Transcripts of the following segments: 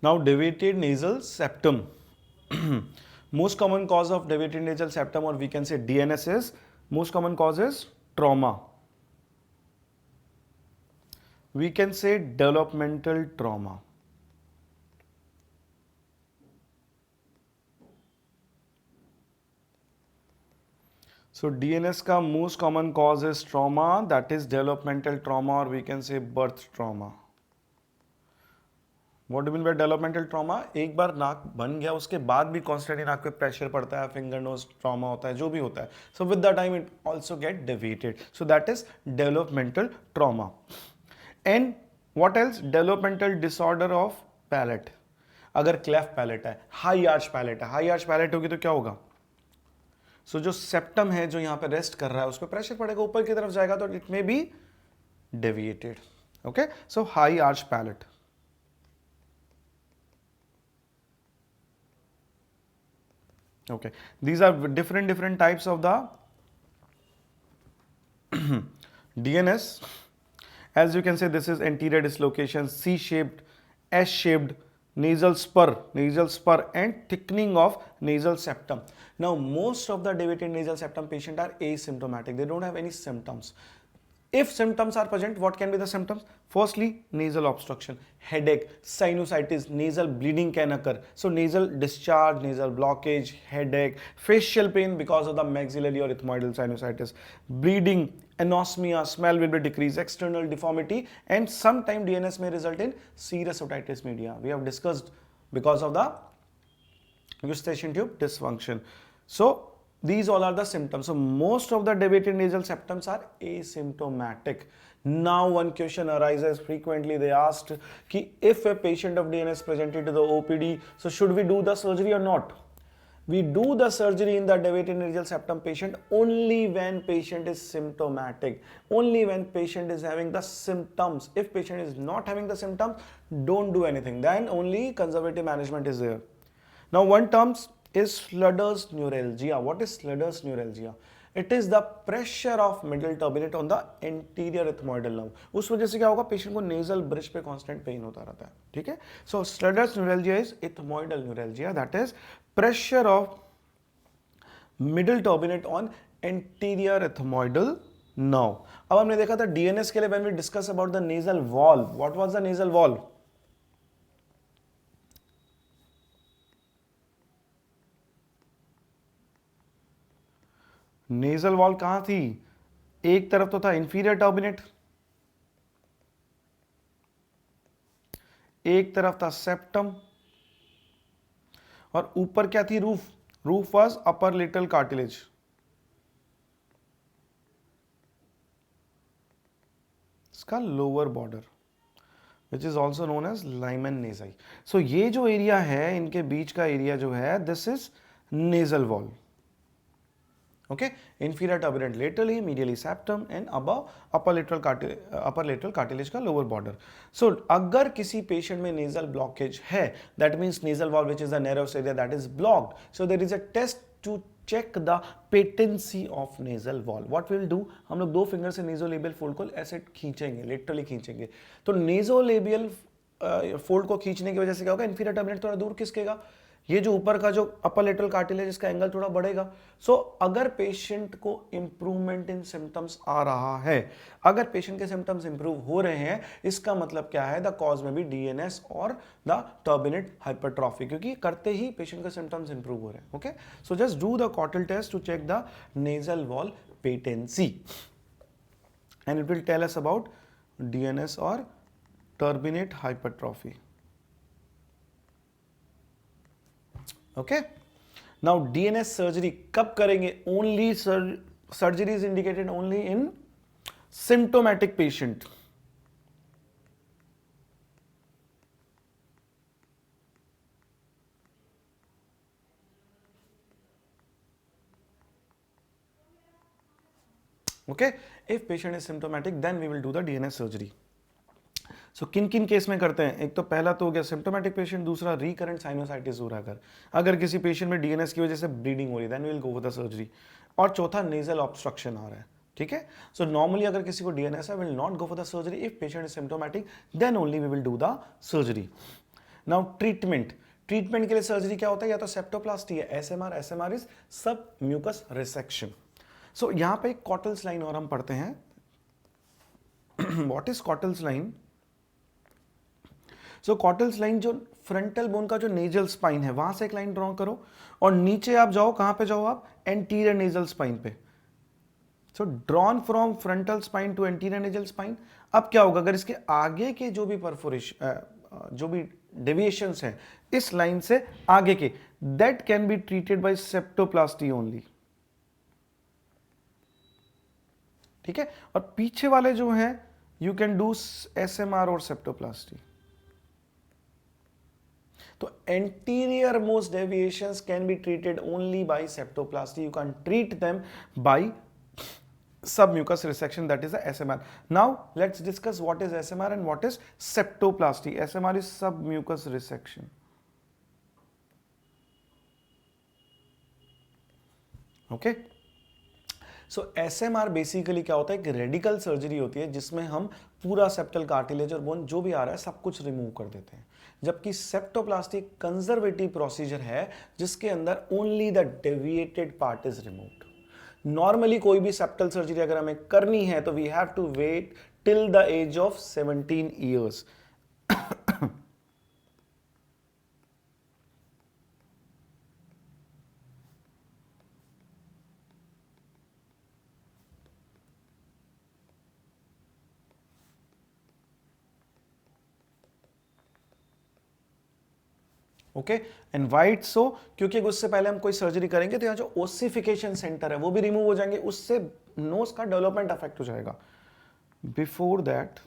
Now, deviated nasal septum. Most common cause of deviated nasal septum, or we can say DNS, is most common cause is trauma. We can say developmental trauma. So DNS का most common cause is trauma, that is developmental trauma, or we can say birth trauma. What do you mean by developmental trauma? एक बार नाक बन गया उसके बाद भी constantly नाक पे प्रेशर पड़ता है, फिंगर नोज ट्रॉमा होता है, जो भी होता है. So with the time it also get deviated. So that is developmental trauma. And what else? Developmental disorder of palate. अगर क्लेफ्ट पैलेट है, हाई आर्च पैलेट है, हाई आर्च पैलेट होगी तो क्या होगा? सो जो सेप्टम है जो यहां पे रेस्ट कर रहा है उस पर प्रेशर पड़ेगा, ऊपर की तरफ जाएगा तो it may be deviated. Okay, so high arch palate. Okay, these are different types of the DNS. As you can say, this is anterior dislocation, C-shaped, S-shaped, nasal spur and thickening of nasal septum. Now most of the deviated nasal septum patient are asymptomatic, they don't have any symptoms. If symptoms are present, what can be the symptoms? Firstly, nasal obstruction, headache, sinusitis, nasal bleeding can occur. So nasal discharge, nasal blockage, headache, facial pain because of the maxillary or ethmoidal sinusitis, bleeding, anosmia, smell will be decreased, external deformity, and sometime DNS may result in serous otitis media. We have discussed because of the eustachian tube dysfunction. So these all are the symptoms. So most of the deviated nasal septums are asymptomatic. Now one question arises frequently, they asked ki if a patient of DNS presented to the OPD, so should we do the surgery or not? We do the surgery in the deviated nasal septum patient only when patient is symptomatic, only when patient is having the symptoms. If patient is not having the symptoms, don't do anything, then only conservative management is there. Now one term is Schleder's neuralgia. What is Schleder's neuralgia? It is the pressure of middle turbinate on the anterior ethmoidal nerve. उस वजह से क्या होगा? Patient को nasal bridge पे constant pain होता रहता है. ठीक है? So Schleder's neuralgia is ethmoidal neuralgia, that is pressure of middle turbinate on anterior ethmoidal nerve. अब हमने देखा था DNS के लिए when we discuss about the nasal valve. What was the nasal valve? Nasal wall कहां थी? एक तरफ तो था इंफीरियर टर्बिनेट, एक तरफ था सेप्टम, और ऊपर क्या थी? Roof. Roof was upper little cartilage. इसका lower border which is also known as limen nasi. So ये जो एरिया है, इनके बीच का एरिया जो है, this is nasal wall. Okay, inferior turbinate laterally, medially septum, and above upper lateral cartilage का lower border. So अगर किसी patient में nasal blockage है, that means nasal valve which is the narrowest area that is blocked. So there is a test to check the patency of nasal valve. What we will do? हम लोग दो finger से nasolabial fold को ऐसे खींचेंगे, laterally खींचेंगे. तो nasolabial fold को खींचने की वजह से क्या होगा? इंफीरियर टर्बिनेट थोड़ा दूर खिसकेगा, ये जो ऊपर का जो अपर लेटरल कार्टिलेज इसका एंगल थोड़ा बढ़ेगा. सो अगर पेशेंट को इंप्रूवमेंट इन सिम्टम्स आ रहा है, अगर पेशेंट के सिम्टम्स इंप्रूव हो रहे हैं, इसका मतलब क्या है? द कॉज में भी डीएनएस और द टर्बिनेट हाइपरट्रॉफी, क्योंकि करते ही पेशेंट के सिम्टम्स इंप्रूव हो रहे हैं. Okay, so just do the Cottle test to check the nasal wall patency and it will tell us about DNS और turbinate hypertrophy. Okay, now DNS surgery कब करेंगे? Only surgery is indicated only in symptomatic patient. Okay, if patient is symptomatic then we will do the DNS surgery. So किन किन case में करते हैं? एक तो पहला तो हो गया सिम्टोमेटिक पेशेंट, दूसरा रिकरेंट साइनोसाइटिस हो रहा है अगर किसी पेशेंट में डीएनएस की वजह से ब्लीडिंग हो रही है, then we will go for the surgery. और चौथा नेजल ऑब्स्ट्रक्शन आ रहा है. ठीक है, सो नॉर्मली अगर किसी को डीएनएस है, will not go for the surgery. If patient is symptomatic then only we will do the surgery. Now treatment, treatment के लिए सर्जरी क्या होता है, या तो सेप्टोप्लास्टी है, SMR, SMR is sub mucous resection. So यहां पे कॉटल्स लाइन और हम पढ़ते हैं। What is Cottle's line? So Cottle's line जो फ्रंटल बोन का जो नेजल स्पाइन है वहां से एक लाइन ड्रॉ करो और नीचे आप जाओ, कहां पे जाओ आप, एंटीरियर नेजल स्पाइन पे। So drawn from frontal spine to anterior nasal spine. अब क्या होगा, अगर इसके आगे के जो भी परफोरेशन जो भी डेविएशंस हैं इस लाइन से आगे के, that can be treated by septoplasty only. ठीक है, और पीछे वाले जो हैं यू कैन डू एसएमआर और सेप्टोप्लास्टी। तो anterior most deviations can be treated only by septoplasty. You can't treat them by submucous resection, that is the SMR. Now let's discuss what is SMR and what is septoplasty. SMR is submucous resection. Okay. So ASMR basically क्या होता है, एक radical surgery होती है जिसमें हम पूरा septal cartilage और बोन जो भी आ रहा है सब कुछ रिमूव कर देते हैं, जबकि सेप्टोप्लास्टी कंजर्वेटिव प्रोसीजर है जिसके अंदर only the deviated part is removed. Normally कोई भी सेप्टल सर्जरी अगर हमें करनी है तो we have to wait till the age of 17 years. Okay, and white so क्योंकि उससे पहले हम कोई सर्जरी करेंगे तो यहाँ जो ओसिफिकेशन सेंटर है वो भी रिमूव हो जाएंगे, उससे नोज का डेवलपमेंट अफेक्ट हो जाएगा। Before that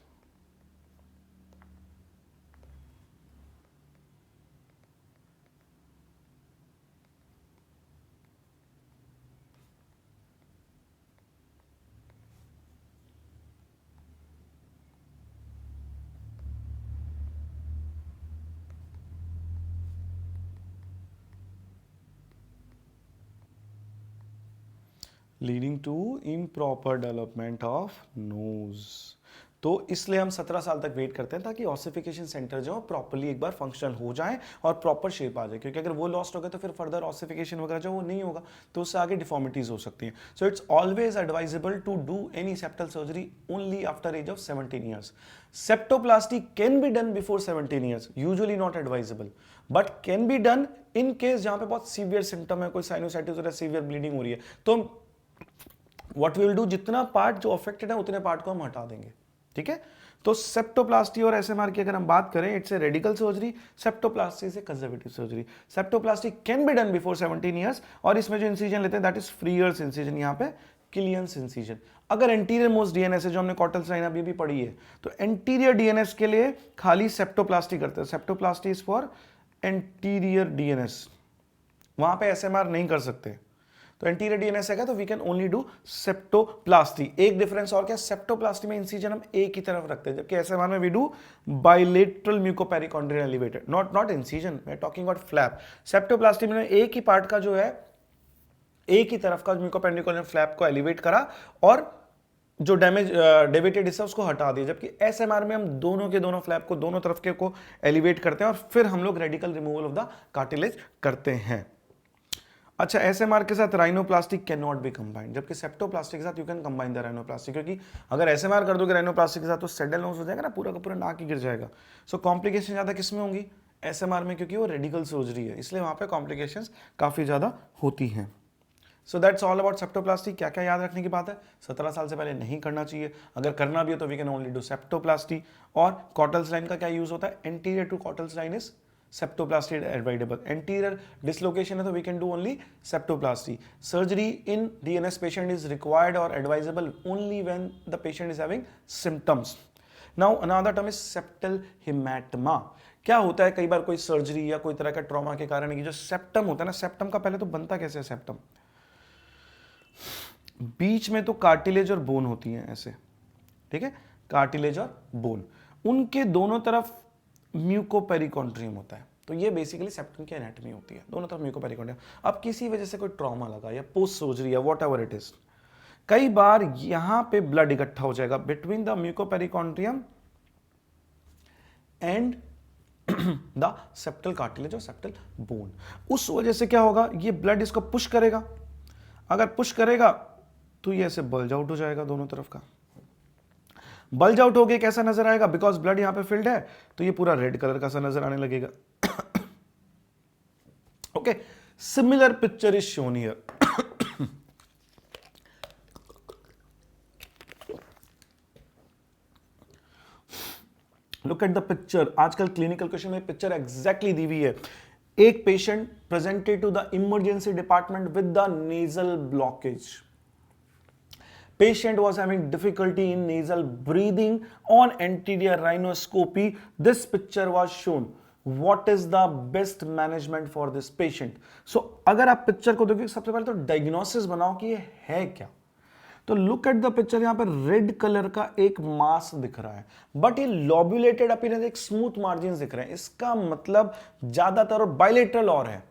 leading to improper development of nose. तो इसलिए हम 17 साल तक वेट करते हैं ताकि ऑसिफिकेशन सेंटर जो प्रॉपर्ली एक बार फंक्शनल हो जाए और प्रॉपर शेप आ जाए, क्योंकि अगर वो लॉस्ट हो गए तो फिर फर्दर ऑसिफिकेशन वगैरह जो वो नहीं होगा तो उससे आगे डिफॉर्मिटीज हो सकती हैं। So it's always advisable to do any septal surgery only after age of 17 years. Septoplasty can be done before 17 years, usually not advisable, but can be done in case जहां पे बहुत सीवियर सिम्टम है, कोई sinusitis हो रहा है, severe bleeding हो रही है, तो व्हाट वी विल डू, जितना पार्ट जो अफेक्टेड है उतने पार्ट को हम हटा देंगे। ठीक है, तो सेप्टोप्लास्टी और एसएमआर की अगर हम बात करें, it's a radical surgery, septoplasty से conservative surgery. Septoplasty can be done before 17 years और इसमें जो इंसिजन लेते हैं दैट इज फ्रीयर्स इंसिजन, यहां पे किलियंस इंसिजन। अगर एंटीरियर मोस्ट डीएनएस है जो हमने कॉटल्स लाइन अभी भी पढ़ी है, तो एंटीरियर डीएनएस के लिए खाली सेप्टोप्लास्टी करते हैं। Septoplasty is for anterior DNS, वहां पे एसएमआर नहीं कर सकते। तो एंटीरियर डीएनएस है तो we can only do septoplasty. एक डिफरेंस और क्या, सेप्टोप्लास्टी में इंसिजन हम एक ही तरफ रखते हैं, जबकि एसएमआर में we do bilateral mucoperichondrial elevated, not incision, मैं टॉकिंग अबाउट फ्लैप। सेप्टोप्लास्टी में एक ही पार्ट का जो है, एक ही तरफ का म्यूकोपेरिकॉन्ड्रियल फ्लैप को एलिवेट करा और जो डैमेज डेविएटेड हिस्सा उसको हटा दिया, जबकि एसएमआर में हम दोनों के दोनों फ्लैप को, दोनों तरफ के को एलिवेट करते हैं और फिर हम लोग radical removal of the cartilage करते हैं। अच्छा, एसएमआर के साथ rhinoplasty can not be combined, जबकि सेप्टोप्लास्टी के साथ you can combine the rhinoplasty, क्योंकि अगर एसएमआर कर दोगे राइनोप्लास्टी के साथ तो सेडल नोज हो जाएगा ना, पूरा का पूरा नाक ही गिर जाएगा। सो कॉम्प्लिकेशन ज्यादा किसमें होंगी, एसएमआर में, क्योंकि वो रेडिकल सर्जरी है, इसलिए वहां पे कॉम्प्लिकेशंस काफी ज्यादा होती हैं। So that's all about septoplasty. क्या क्या याद रखने की बात है, 17 साल से पहले नहीं करना चाहिए, अगर करना भी है तो we can only do septoplasty. और कॉटल्स लाइन का क्या यूज होता है, anterior to Cottle's line is septoplasty advisable. Anterior dislocation है तो we can do only septoplasty. Surgery in DNS patient is required और advisable only when the patient is having symptoms. Now another term is septal haematoma. क्या होता है, कई बार कोई surgery या कोई तरह का ट्रॉमा के कारण जो सेप्टम होता है ना, सेप्टम का पहले तो बनता कैसे है, सेप्टम बीच में तो कार्टिलेज और बोन होती है ऐसे, ठीक है, कार्टिलेज और बोन, उनके दोनों तरफ म्यूकोपेरिकॉन्ड्रियम होता है। तो ये बेसिकली सेप्टम की एनाटॉमी होती है, दोनों तरफ म्यूकोपेरिकॉन्ड्रियम। अब किसी वजह से कोई ट्रॉमा लगा या पोस्ट सर्जरी या वॉट एवर इट इज, कई बार यहां पे ब्लड इकट्ठा हो जाएगा between the mucoperichondrium and the septal cartilage और सेप्टल बोन। उस वजह से क्या होगा, ये ब्लड इसको पुश करेगा, अगर पुश करेगा तो ये ऐसे बल्ज आउट हो जाएगा दोनों तरफ का। बल्ज आउट हो गया कैसा नजर आएगा, बिकॉज ब्लड यहां पे फिल्ड है तो ये पूरा रेड कलर का सा नजर आने लगेगा। Okay, similar picture is shown here. Look at the picture, आजकल क्लिनिकल क्वेश्चन में पिक्चर एग्जैक्टली दी हुई है। एक patient presented to the emergency department with the nasal blockage. Patient was having difficulty in nasal breathing on anterior rhinoscopy. This picture was shown. What is the best management for this patient? So अगर आप picture को देखिए, सबसे पहले तो diagnosis बनाओ कि ये है क्या। तो लुक एट द पिक्चर, यहां पर रेड कलर का एक मास दिख रहा है, बट ये लॉब्यूलेटेड अपीयरेंस, एक स्मूथ मार्जिन दिख रहे हैं। इसका मतलब ज्यादातर बाइलेटरल और है।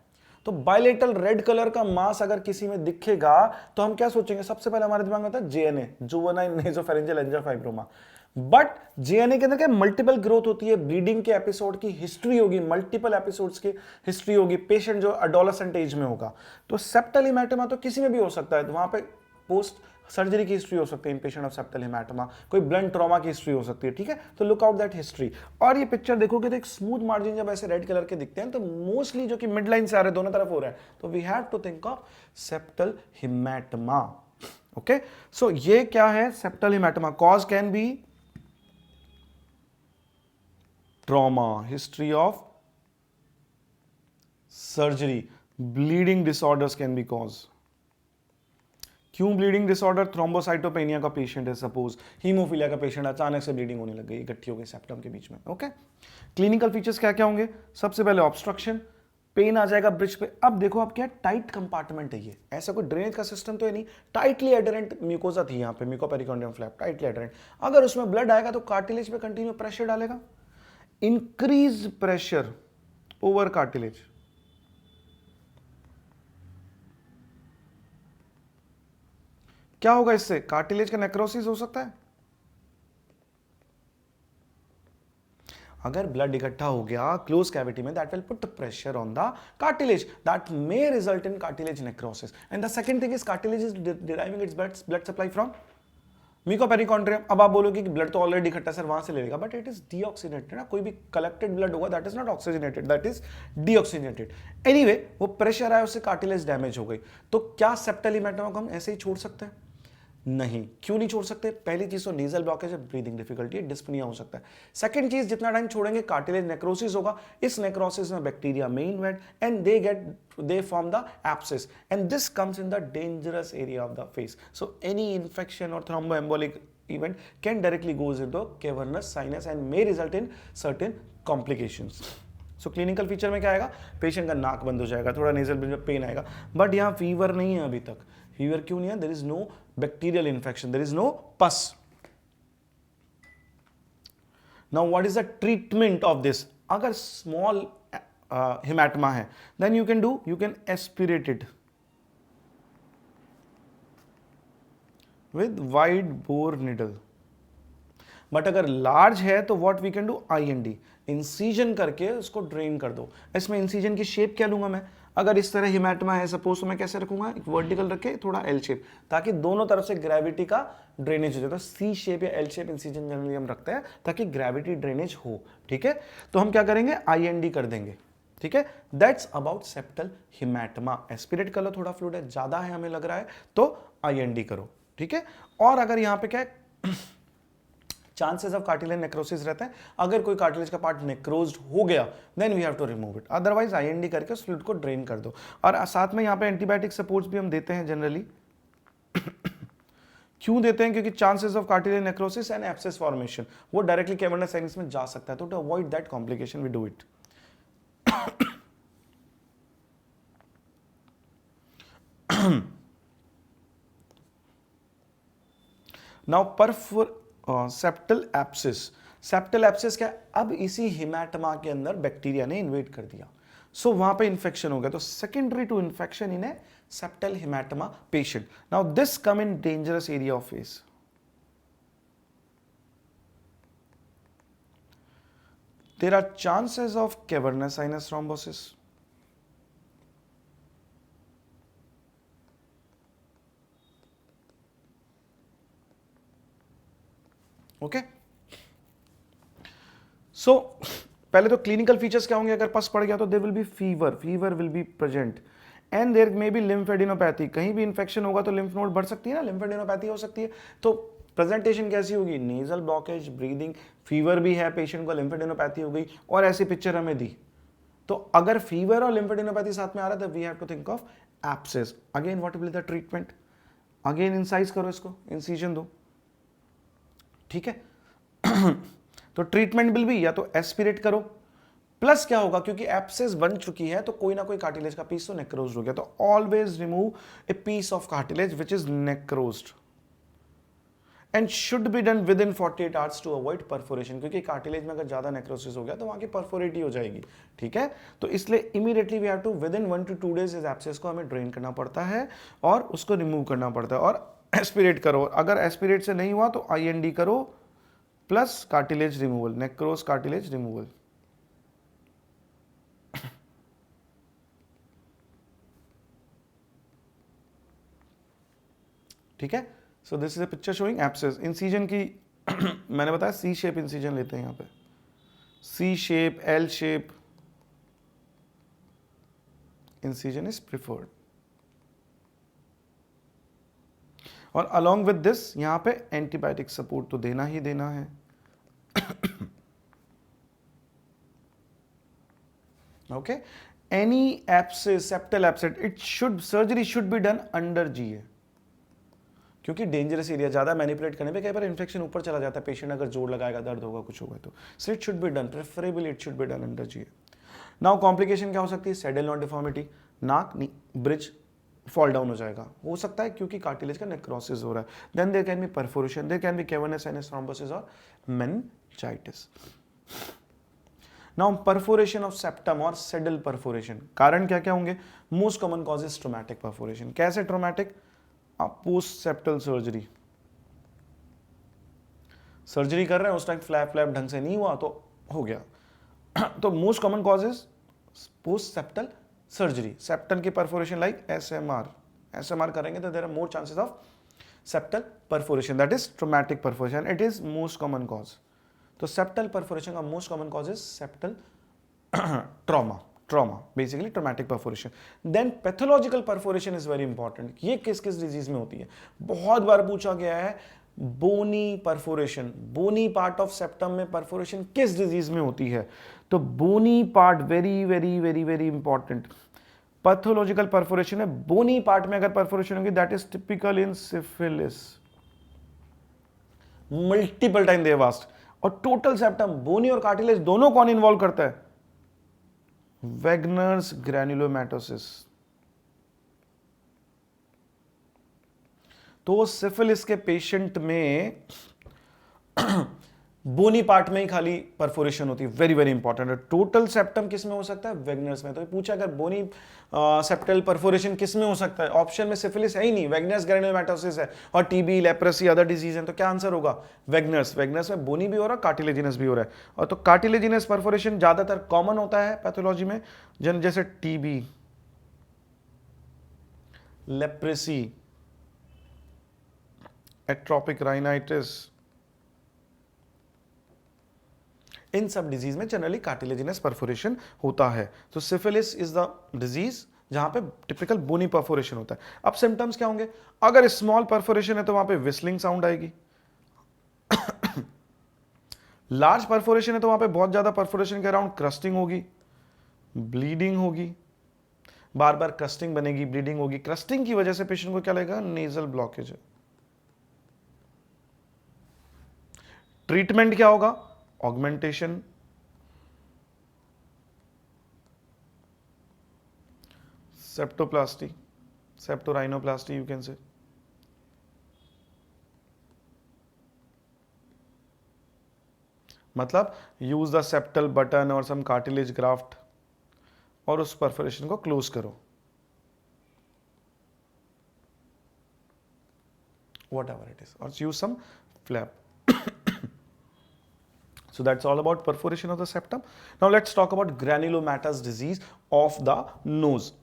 तो बाइलेटरल रेड कलर का मास अगर किसी में दिखेगा तो हम क्या सोचेंगे, सबसे पहले हमारे दिमाग में आता है जेएनए, जुवेनाइल नेसोफेरेंजियल एंजियोफाइब्रोमा। बट जेएनए के अंदर क्या मल्टीपल ग्रोथ होती है, ब्लीडिंग के एपिसोड की हिस्ट्री होगी, मल्टीपल एपिसोड्स की हिस्ट्री होगी, पेशेंट जो एडोलेसेंट एज में होगा। तो सेप्टल हेमाटोमा तो किसी में भी हो सकता है, तो वहां पे पोस्ट सर्जरी की हिस्ट्री हो सकती है इन पेशेंट ऑफ सेप्टल हेमाटोमा, कोई ब्लंट ट्रॉमा की हिस्ट्री हो सकती है, ठीक है। तो लुक आउट दैट हिस्ट्री। और ये पिक्चर देखोगे तो एक स्मूथ मार्जिन जब ऐसे रेड कलर के दिखते हैं तो मोस्टली जो कि मिड लाइन से आ रहे हैं, दोनों तरफ हो रहा है, तो we have to think of septal haematoma. Okay, so ये क्या है, septal haematoma. Cause can be trauma, history of surgery, bleeding disorders can be cause. क्यों ब्लीडिंग डिसऑर्डर, थ्रोम्बोसाइटोपेनिया का पेशेंट है सपोज, हीमोफीलिया का पेशेंट, अचानक से ब्लीडिंग होने लग गई, इकट्ठी हो गई सेप्टम के बीच में। ओके, क्लिनिकल फीचर्स क्या क्या होंगे, सबसे पहले ऑब्स्ट्रक्शन, पेन आ जाएगा ब्रिज पे। अब देखो आप क्या, टाइट कंपार्टमेंट है ये, ऐसा कोई ड्रेनेज का सिस्टम तो है नहीं, टाइटली एडरेंट म्यूकोजा थी यहाँ पे, म्यूकोपेरिकॉन्डियम फ्लैप, टाइटली एडरेंट। अगर उसमें ब्लड आएगा तो कार्टिलेज पे कंटिन्यू प्रेशर डालेगा, इंक्रीज प्रेशर ओवर कार्टिलेज। क्या होगा इससे, कार्टिलेज का नेक्रोसिस हो सकता है। अगर ब्लड इकट्ठा हो गया क्लोज कैविटी में, that will put pressure on the cartilage, that may result in cartilage necrosis. And the second thing is cartilage is deriving its blood supply from mucoperichondrium. अब आप बोलोगे कि ब्लड तो ऑलरेडी इकट्ठा सर वहां से ले लेगा, बट इट इज डीऑक्सीनेटेड ना, कोई भी कलेक्टेड ब्लड होगा that is not oxygenated, that is deoxygenated. Anyway, वो प्रेशर आया, उससे कार्टिलेज डैमेज हो गई। तो क्या सेप्टल हेमाटोमा को हम ऐसे ही छोड़ सकते हैं, नहीं। क्यों नहीं छोड़ सकते, पहली चीज तो नेजल ब्लॉकेज है, ब्रीदिंग डिफिकल्टी, डिस्पनिया हो सकता है। सेकंड चीज, जितना टाइम छोड़ेंगे कार्टिलेज नेक्रोसिस होगा, इस नेक्रोसिस में बैक्टीरिया में InvIT and they form the abscess and this comes in the dangerous area of the face. So any infection और थ्रोम्बोएम्बोलिक event can directly goes into cavernous sinus and may result in certain complications. So clinical feature में क्या आएगा, patient का नाक बंद हो जाएगा, थोड़ा नेजल ब्रीथ में पेन आएगा, बट यहाँ फीवर नहीं है अभी तक। फीवर क्यों नहीं है, there is no bacterial infection, there is no pus. Now what is the treatment of this, अगर स्मॉल हेमाटोमा है then you can aspirate it with wide bore needle, but अगर लार्ज है तो what we can do, IND, incision करके उसको drain कर दो। इसमें इंसीजन की शेप क्या लूंगा मैं, अगर इस तरह हेमाटोमा है सपोज, तो मैं कैसे रखूंगा, एक वर्टिकल रखे, थोड़ा एल शेप, ताकि दोनों तरफ से ग्रेविटी का ड्रेनेज हो जाए। तो सी शेप या एल शेप इंसीजन जनरली हम रखते हैं ताकि ग्रेविटी ड्रेनेज हो, ठीक है। तो हम क्या करेंगे, IND कर देंगे, ठीक है। That's about septal haematoma. Aspirate कर लो, थोड़ा फ्लूइड है, ज्यादा है हमें लग रहा है, तो IND करो, ठीक है। और अगर यहां पे क्या है, चांसेस ऑफ कार्टिलेज नेक्रोसिस रहता है, अगर कोई कार्टिलेज का पार्ट नेक्रोज्ड हो गया then we have to remove it, otherwise IND करके उस फ्लूइड को ड्रेन कर दो। और साथ में यहां पे एंटीबायोटिक सपोर्ट्स भी हम देते हैं जनरली। क्यों देते हैं, क्योंकि chances of cartilage necrosis and abscess formation, वो डायरेक्टली कैवर्नस साइनस में जा सकता है, तो to avoid that complication we do it. Now septal abscess, septal abscess क्या, अब इसी हेमाटोमा के अंदर बैक्टीरिया ने इन्वेट कर दिया, सो वहां पे इंफेक्शन हो गया, तो secondary to infection in a septal hematoma patient. Now this come in dangerous area of face. there are chances of cavernous sinus thrombosis. Okay so पहले तो क्लिनिकल फीचर्स क्या होंगे अगर पस पड़ गया तो there will be fever will be present and there may be lymphadenopathy, कहीं भी इंफेक्शन होगा तो लिम्फ नोड बढ़ सकती है ना, लिम्फेडिनोपैथी हो सकती है। तो प्रेजेंटेशन कैसी होगी, नेजल ब्लॉकेज, ब्रीदिंग, फीवर भी है पेशेंट को, लिम्फेडिनोपैथी हो गई और ऐसी पिक्चर हमें दी। तो अगर फीवर और लिम्फेडिनोपैथी साथ में आ रहा है तो we have to think of abscess. Again what will the treatment, again incise करो इसको, इंसिजन दो, ठीक है। तो ट्रीटमेंट विल भी या तो एस्पिरेट करो, प्लस क्या होगा क्योंकि एब्सेस बन चुकी है तो कोई ना कोई कार्टिलेज का पीस तो नेक्रोज्ड हो गया, तो always remove a piece of cartilage which is necrosed and should be done within 48 hours to avoid perforation, क्योंकि कार्टिलेज में अगर ज्यादा नेक्रोसिस हो गया तो वहां की परफोरेट ही हो जाएगी, ठीक है। तो इसलिए immediately we have to with in 1 to 2 days इस एब्सेस को हमें ड्रेन करना पड़ता है और उसको रिमूव करना पड़ता है और एस्पिरेट करो। अगर एस्पिरेट से नहीं हुआ तो IND करो plus cartilage removal, necrosed cartilage removal. ठीक है, so this is a picture showing abscess. Incision की मैंने बताया सी शेप इंसिजन लेते हैं यहाँ पे, C shape, L shape incision is preferred. और अलोंग विद दिस यहां पे एंटीबायोटिक सपोर्ट तो देना ही देना है। Okay, any abscess, septal abscess, it should, surgery should be done under GA, क्योंकि डेंजरस एरिया, ज्यादा मैनिपुलेट करने पे कई बार इन्फेक्शन ऊपर चला जाता है, पेशेंट अगर जोर लगाएगा, दर्द होगा, कुछ होगा, तो so it should be done, preferably it should be done under GA। Now complication क्या हो सकती है, सैडल नॉन डिफॉर्मिटी, नाक ब्रिज फॉल डाउन हो जाएगा, हो सकता है क्योंकि कार्टिलेज का नेक्रोसिस हो रहा है। Then there can be perforation, there can be cavernous sinus thrombosis और meningitis. Now perforation of septum और सेडल परफोरेशन, कारण क्या क्या होंगे, most common cause is traumatic perforation. कैसे traumatic, post septal surgery, surgery कर रहे हैं उस टाइम फ्लैप ढंग से नहीं हुआ तो हो गया। तो most common cause is post septal surgery, septal की परफोरेशन लाइक SMR करेंगे तो there are more chances of septal perforation, that is traumatic perforation, it is most common cause. तो सेप्टल परफोरेशन का most common cause is septal trauma, basically traumatic perforation. Then pathological perforation is very important, ये किस किस disease में होती है, बहुत बार पूछा गया है। Bony perforation, bony part of septum में परफोरेशन किस डिजीज में होती है, तो bony part very very very very important. Pathological perforation है बोनी पार्ट में अगर परफोरेशन होगी, that is typical in syphilis, multiple time they asked. और टोटल सेप्टम, बोनी और कार्टिलेज दोनों कौन इन्वॉल्व करता है, वेगनर्स ग्रैन्युलोमैटोसिस। तो सिफिलिस के पेशेंट में बोनी पार्ट में ही खाली परफोरेशन होती है, वेरी वेरी इंपॉर्टेंट है। टोटल सेप्टम किस में हो सकता है, वेगनर्स में। तो पूछा अगर बोनी सेप्टल परफोरेशन किस में हो सकता है, ऑप्शन में सिफिलिस है ही नहीं, वेगनर्स ग्रैन्युलोमैटोसिस है और टीबी, लेप्रेसी, अदर डिजीज है, तो क्या आंसर होगा, वेगनर्स। वेगनर्स में बोनी भी हो रहा है, कार्टिलेजिनस भी हो रहा है, और तो कार्टिलेजिनस परफोरेशन ज्यादातर कॉमन होता है पैथोलॉजी में, जैसे टीबी, लेप्रेसी, एट्रोपिक राइनाइटिस, इन सब डिजीज में जनरली कार्टिलेजिनस परफोरेशन होता है। तो सिफिलिस इज द डिजीज जहां पे टिपिकल बोनी परफोरेशन होता है। अब सिम्टम्स क्या होंगे, अगर स्मॉल परफोरेशन है तो वहां पे विस्लिंग साउंड आएगी, लार्ज परफोरेशन है तो वहां पे बहुत ज्यादा परफोरेशन के अराउंड क्रस्टिंग होगी, ब्लीडिंग होगी, बार बार क्रस्टिंग बनेगी, ब्लीडिंग होगी। क्रस्टिंग की वजह से पेशेंट को क्या लगेगा, नेजल ब्लॉकेज है। ट्रीटमेंट क्या होगा, augmentation, septoplasty, सेप्टोराइनोप्लास्टी you can say. मतलब यूज द सेप्टल बटन और सम कार्टिलेज ग्राफ्ट और उस परफोरेशन को क्लोज करो, whatever it is, or use some flap। So that's all about perforation of the septum. Now let's talk about granulomatous disease of the nose.